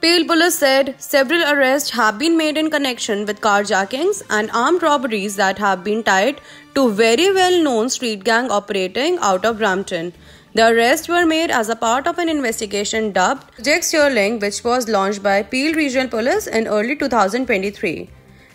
Peel Police said several arrests have been made in connection with carjackings and armed robberies that have been tied to very well-known street gang operating out of Brampton. The arrests were made as a part of an investigation dubbed Project Sterling, which was launched by Peel Regional Police in early 2023.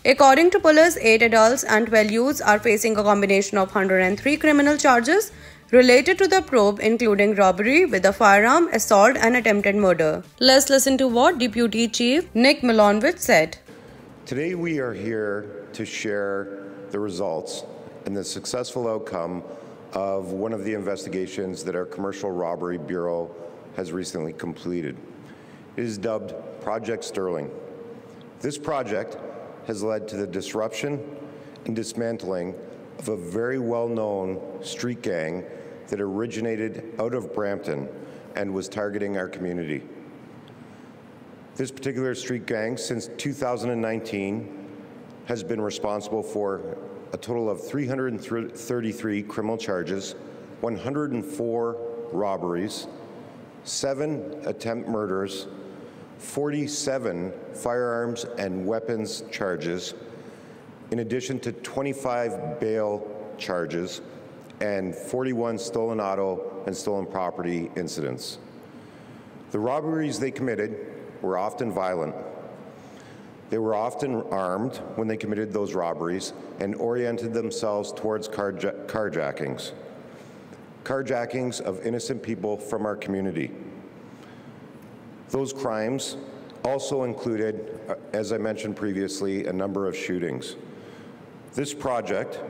According to police, 8 adults and 12 youths are facing a combination of 103 criminal charges related to the probe, including robbery with a firearm, assault and attempted murder. Let's listen to what Deputy Chief Nick Milonvich said. Today we are here to share the results and the successful outcome of one of the investigations that our Commercial Robbery Bureau has recently completed. It is dubbed Project Sterling. This project has led to the disruption and dismantling of a very well-known street gang that originated out of Brampton and was targeting our community. This particular street gang, since 2019, has been responsible for a total of 333 criminal charges, 104 robberies, 7 attempt murders, 47 firearms and weapons charges, in addition to 25 bail charges and 41 stolen auto and stolen property incidents. The robberies they committed were often violent. They were often armed when they committed those robberies and oriented themselves towards carjackings of innocent people from our community. Those crimes also included, as I mentioned previously, a number of shootings. This project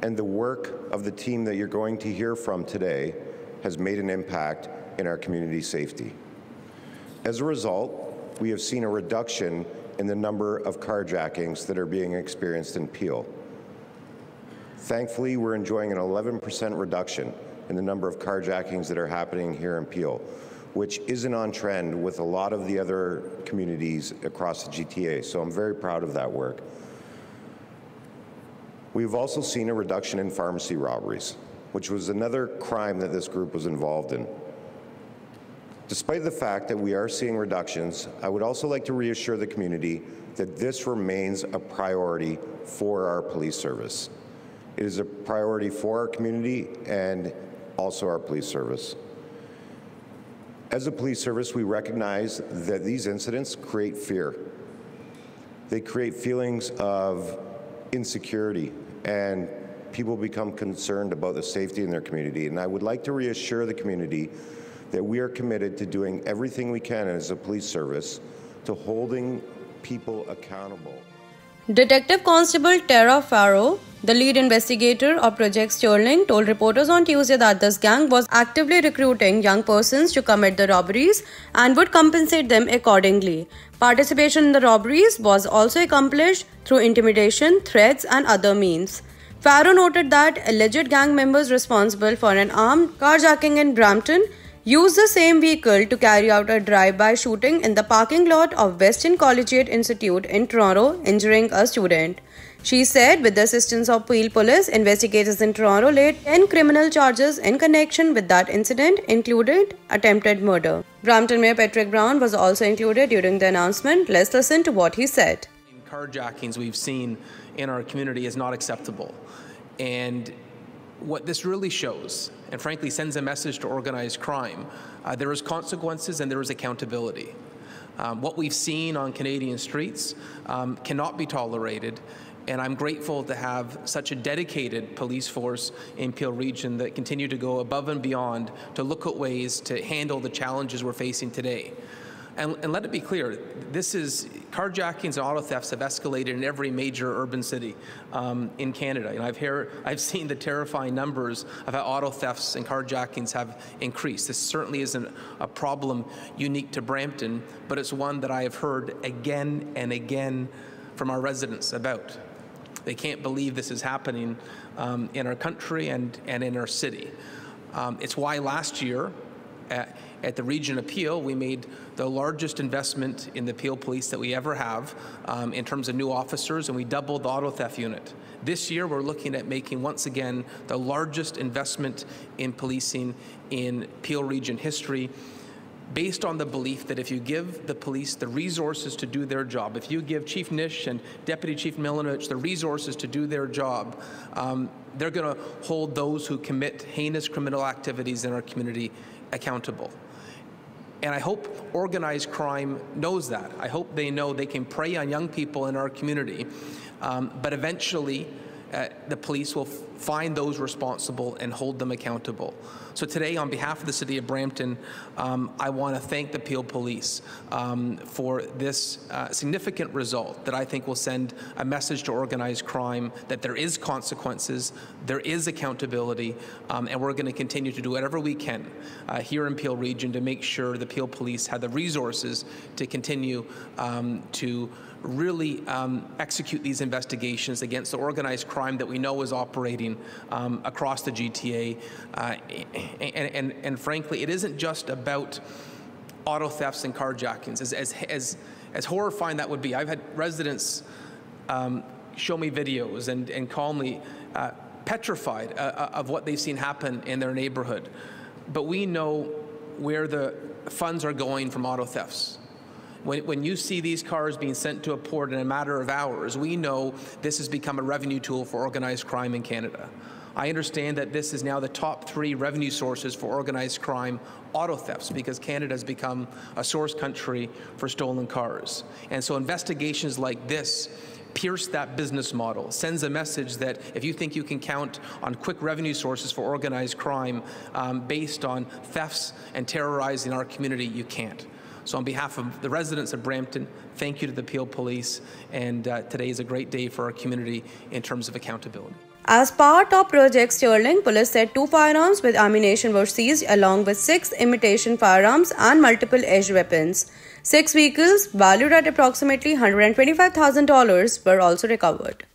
and the work of the team that you're going to hear from today has made an impact in our community safety. As a result, we have seen a reduction in the number of carjackings that are being experienced in Peel. Thankfully, we're enjoying an 11% reduction in the number of carjackings that are happening here in Peel, which isn't on trend with a lot of the other communities across the GTA, so I'm very proud of that work. We've also seen a reduction in pharmacy robberies, which was another crime that this group was involved in. Despite the fact that we are seeing reductions, I would also like to reassure the community that this remains a priority for our police service. It is a priority for our community and also our police service. As a police service, we recognize that these incidents create fear. They create feelings of insecurity, and people become concerned about the safety in their community. And I would like to reassure the community that we are committed to doing everything we can as a police service to holding people accountable. Detective Constable Tara Farrow, the lead investigator of Project Sterling, told reporters on Tuesday that this gang was actively recruiting young persons to commit the robberies and would compensate them accordingly. Participation in the robberies was also accomplished through intimidation, threats, and other means. Farrow noted that alleged gang members responsible for an armed carjacking in Brampton used the same vehicle to carry out a drive-by shooting in the parking lot of Western Collegiate Institute in Toronto, injuring a student. She said with the assistance of Peel Police, investigators in Toronto laid 10 criminal charges in connection with that incident, included attempted murder. Brampton Mayor Patrick Brown was also included during the announcement. Let's listen to what he said. Carjackings we've seen in our community is not acceptable. And what this really shows, and frankly sends a message to organized crime, there is consequences and there is accountability. What we've seen on Canadian streets cannot be tolerated, and I'm grateful to have such a dedicated police force in Peel Region that continue to go above and beyond to look at ways to handle the challenges we're facing today. And let it be clear, carjackings and auto thefts have escalated in every major urban city in Canada. And I've seen the terrifying numbers of how auto thefts and carjackings have increased. This certainly isn't a problem unique to Brampton, but it's one that I have heard again and again from our residents about. They can't believe this is happening in our country and in our city. It's why last year, at the Region of Peel, we made the largest investment in the Peel Police that we ever have in terms of new officers, and we doubled the auto theft unit. This year, we're looking at making, once again, the largest investment in policing in Peel Region history. based on the belief that if you give the police the resources to do their job, if you give Chief Nish and Deputy Chief Milenovich the resources to do their job, they're going to hold those who commit heinous criminal activities in our community accountable. And I hope organized crime knows that. I hope they know they can prey on young people in our community, but eventually the police will find those responsible and hold them accountable. So today, on behalf of the City of Brampton, I want to thank the Peel Police for this significant result that I think will send a message to organized crime that there is consequences, there is accountability, and we're going to continue to do whatever we can here in Peel Region to make sure the Peel Police have the resources to continue to really execute these investigations against the organized crime that we know is operating across the GTA. And frankly, it isn't just about auto thefts and carjackings. As horrifying that would be, I've had residents show me videos and call me petrified of what they've seen happen in their neighborhood. But we know where the funds are going from auto thefts. When you see these cars being sent to a port in a matter of hours, we know this has become a revenue tool for organized crime in Canada. I understand that this is now the top 3 revenue sources for organized crime, auto thefts, because Canada has become a source country for stolen cars. And so investigations like this pierce that business model, sends a message that if you think you can count on quick revenue sources for organized crime based on thefts and terrorizing our community, you can't. So on behalf of the residents of Brampton, thank you to the Peel Police, and today is a great day for our community in terms of accountability. As part of Project Sterling, police said 2 firearms with ammunition were seized along with 6 imitation firearms and multiple edged weapons. 6 vehicles valued at approximately $125,000 were also recovered.